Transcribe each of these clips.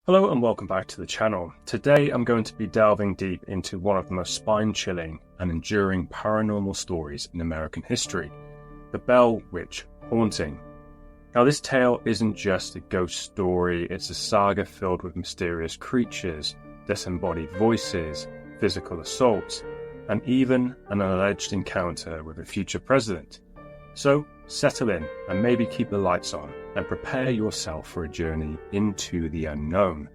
Hello and welcome back to the channel. Today I'm going to be delving deep into one of the most spine-chilling and enduring paranormal stories in American history, the Bell Witch Haunting. Now this tale isn't just a ghost story, it's a saga filled with mysterious creatures, disembodied voices, physical assaults, and even an alleged encounter with a future president. So settle in and maybe keep the lights on and prepare yourself for a journey into the unknown.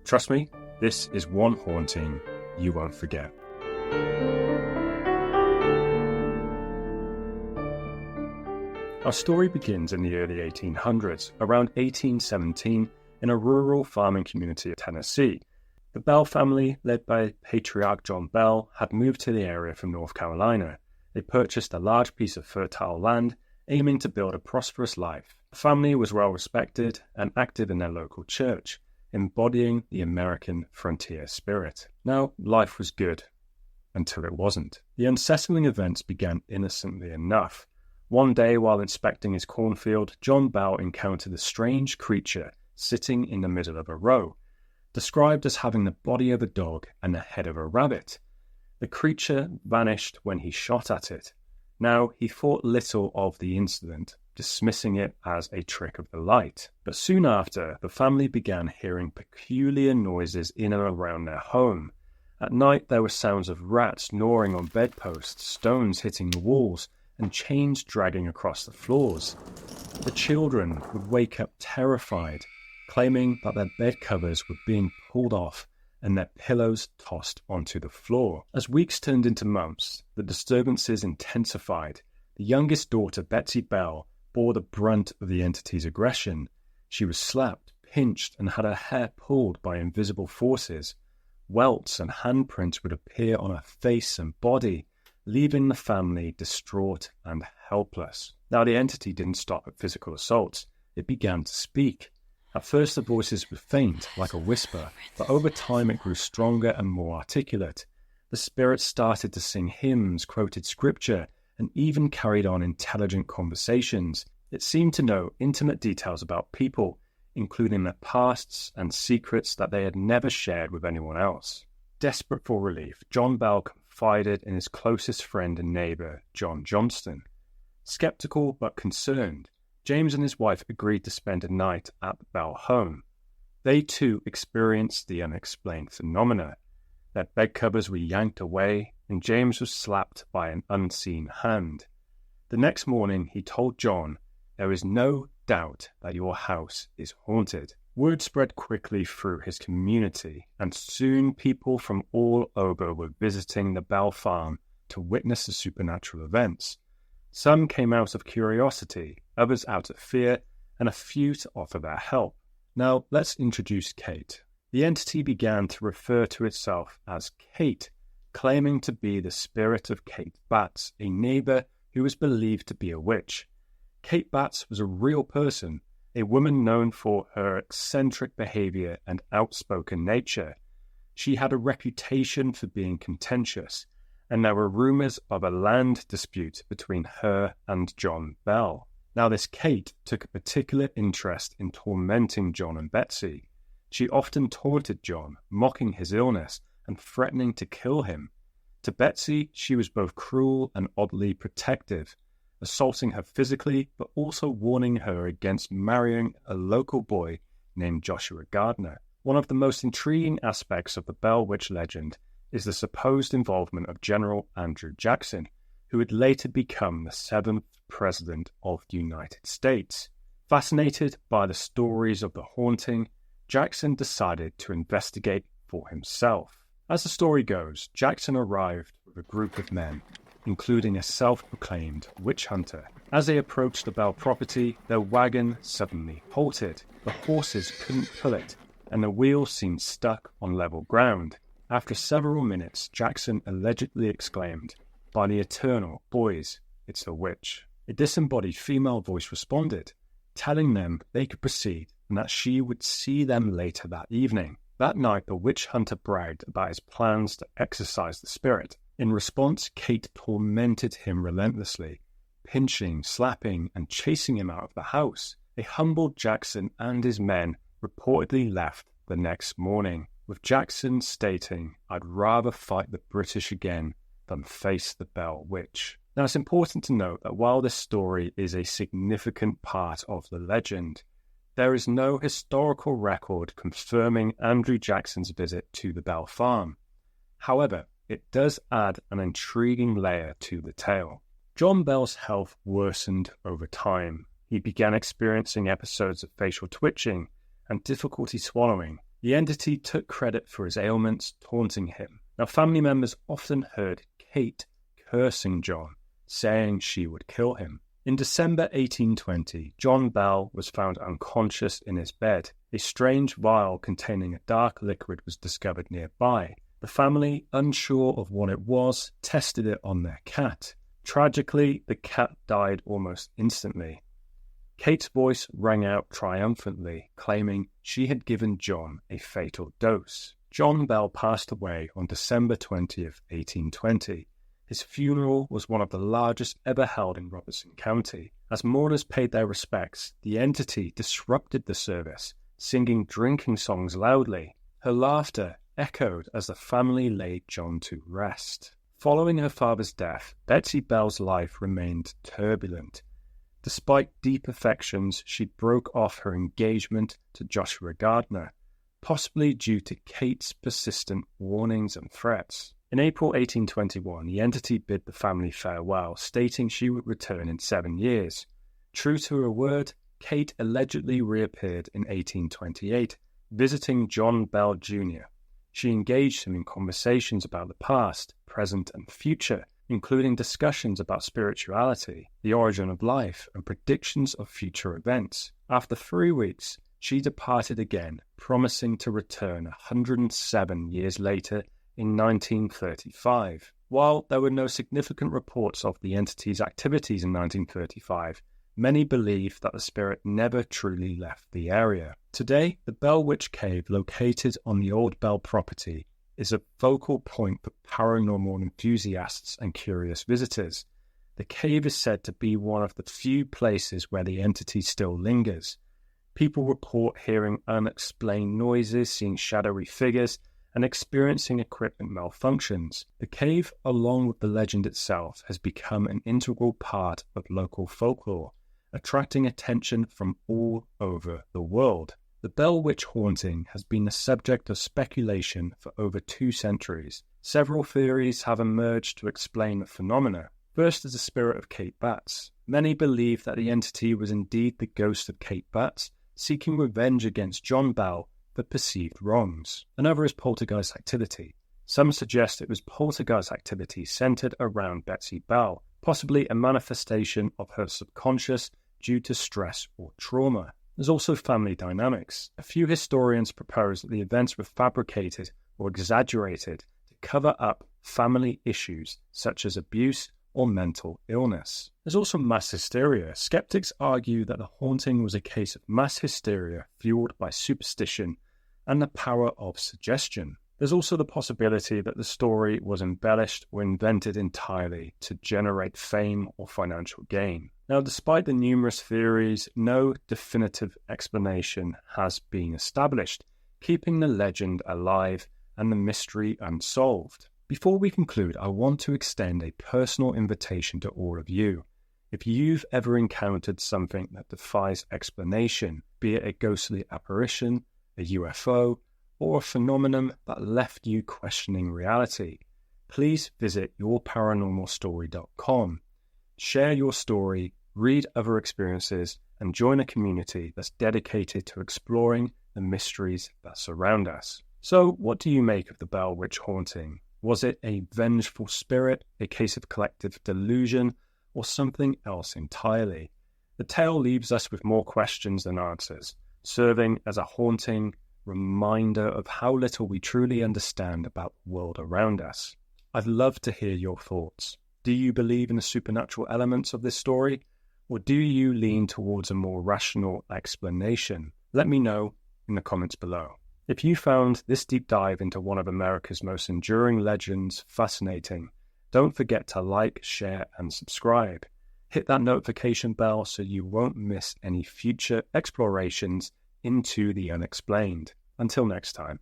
Trust me, this is one haunting you won't forget. Our story begins in the early 1800s, around 1817, in a rural farming community of Tennessee. The Bell family, led by patriarch John Bell, had moved to the area from North Carolina. They purchased a large piece of fertile land, aiming to build a prosperous life. The family was well respected and active in their local church, embodying the American frontier spirit. Now, life was good, until it wasn't. The unsettling events began innocently enough. One day, while inspecting his cornfield, John Bell encountered a strange creature sitting in the middle of a row, described as having the body of a dog and the head of a rabbit. The creature vanished when he shot at it. Now, he thought little of the incident, dismissing it as a trick of the light. But soon after, the family began hearing peculiar noises in and around their home. At night, there were sounds of rats gnawing on bedposts, stones hitting the walls, and chains dragging across the floors. The children would wake up terrified, claiming that their bed covers were being pulled off and their pillows tossed onto the floor. As weeks turned into months, the disturbances intensified. The youngest daughter, Betsy Bell, bore the brunt of the entity's aggression. She was slapped, pinched, and had her hair pulled by invisible forces. Welts and handprints would appear on her face and body, leaving the family distraught and helpless. Now, the entity didn't stop at physical assaults. It began to speak. At first, the voices were faint, like a whisper, but over time it grew stronger and more articulate. The spirit started to sing hymns, quoted scripture, and even carried on intelligent conversations. It seemed to know intimate details about people, including their pasts and secrets that they had never shared with anyone else. Desperate for relief, John Bell confided in his closest friend and neighbor, John Johnston. Skeptical but concerned, James and his wife agreed to spend a night at the Bell home. They too experienced the unexplained phenomena. Their bed covers were yanked away, and James was slapped by an unseen hand. The next morning, he told John, "There is no doubt that your house is haunted." Word spread quickly through his community, and soon people from all over were visiting the Bell farm to witness the supernatural events. Some came out of curiosity, others out of fear, and a few to offer their help. Now, let's introduce Kate. The entity began to refer to itself as Kate, claiming to be the spirit of Kate Batts, a neighbor who was believed to be a witch. Kate Batts was a real person, a woman known for her eccentric behavior and outspoken nature. She had a reputation for being contentious, and there were rumors of a land dispute between her and John Bell. Now, this Kate took a particular interest in tormenting John and Betsy. She often taunted John, mocking his illness and threatening to kill him. To Betsy, she was both cruel and oddly protective, assaulting her physically, but also warning her against marrying a local boy named Joshua Gardner. One of the most intriguing aspects of the Bell Witch legend is the supposed involvement of General Andrew Jackson, who would later become the 7th President of the United States. Fascinated by the stories of the haunting, Jackson decided to investigate for himself. As the story goes, Jackson arrived with a group of men, including a self-proclaimed witch hunter. As they approached the Bell property, their wagon suddenly halted. The horses couldn't pull it, and the wheels seemed stuck on level ground. After several minutes, Jackson allegedly exclaimed, "By the eternal, boys, it's a witch." A disembodied female voice responded, telling them they could proceed and that she would see them later that evening. That night, the witch hunter bragged about his plans to exorcise the spirit. In response, Kate tormented him relentlessly, pinching, slapping, and chasing him out of the house. A humbled Jackson and his men reportedly left the next morning, with Jackson stating, "I'd rather fight the British again than face the Bell Witch." Now, it's important to note that while this story is a significant part of the legend, there is no historical record confirming Andrew Jackson's visit to the Bell Farm. However, it does add an intriguing layer to the tale. John Bell's health worsened over time. He began experiencing episodes of facial twitching and difficulty swallowing. The entity took credit for his ailments, taunting him. Now, family members often heard Kate cursing John, saying she would kill him. In December 1820, John Bell was found unconscious in his bed. A strange vial containing a dark liquid was discovered nearby. The family, unsure of what it was, tested it on their cat. Tragically, the cat died almost instantly. Kate's voice rang out triumphantly, claiming she had given John a fatal dose. John Bell passed away on December 20th, 1820. His funeral was one of the largest ever held in Robertson County. As mourners paid their respects, the entity disrupted the service, singing drinking songs loudly. Her laughter echoed as the family laid John to rest. Following her father's death, Betsy Bell's life remained turbulent. Despite deep affections, she broke off her engagement to Joshua Gardner, possibly due to Kate's persistent warnings and threats. In April 1821, the entity bid the family farewell, stating she would return in 7 years. True to her word, Kate allegedly reappeared in 1828, visiting John Bell Jr. She engaged him in conversations about the past, present, and future, including discussions about spirituality, the origin of life, and predictions of future events. After 3 weeks, she departed again, promising to return 107 years later in 1935. While there were no significant reports of the entity's activities in 1935, many believe that the spirit never truly left the area. Today, the Bell Witch Cave, located on the Old Bell property, is a focal point for paranormal enthusiasts and curious visitors. The cave is said to be one of the few places where the entity still lingers. People report hearing unexplained noises, seeing shadowy figures, and experiencing equipment malfunctions. The cave, along with the legend itself, has become an integral part of local folklore, attracting attention from all over the world. The Bell Witch haunting has been the subject of speculation for over 2 centuries. Several theories have emerged to explain the phenomena. First is the spirit of Kate Batts. Many believe that the entity was indeed the ghost of Kate Batts, seeking revenge against John Bell for perceived wrongs. Another is poltergeist activity. Some suggest it was poltergeist activity centered around Betsy Bell, possibly a manifestation of her subconscious due to stress or trauma. There's also family dynamics. A few historians propose that the events were fabricated or exaggerated to cover up family issues such as abuse or mental illness. There's also mass hysteria. Skeptics argue that the haunting was a case of mass hysteria fueled by superstition and the power of suggestion. There's also the possibility that the story was embellished or invented entirely to generate fame or financial gain. Now, despite the numerous theories, no definitive explanation has been established, keeping the legend alive and the mystery unsolved. Before we conclude, I want to extend a personal invitation to all of you. If you've ever encountered something that defies explanation, be it a ghostly apparition, a UFO, or a phenomenon that left you questioning reality, please visit yourparanormalstory.com. Share your story, read other experiences, and join a community that's dedicated to exploring the mysteries that surround us. So, what do you make of the Bell Witch haunting? Was it a vengeful spirit, a case of collective delusion, or something else entirely? The tale leaves us with more questions than answers, serving as a haunting reminder of how little we truly understand about the world around us. I'd love to hear your thoughts. Do you believe in the supernatural elements of this story, or do you lean towards a more rational explanation? Let me know in the comments below. If you found this deep dive into one of America's most enduring legends fascinating, don't forget to like, share, and subscribe. Hit that notification bell so you won't miss any future explorations into the unexplained. Until next time.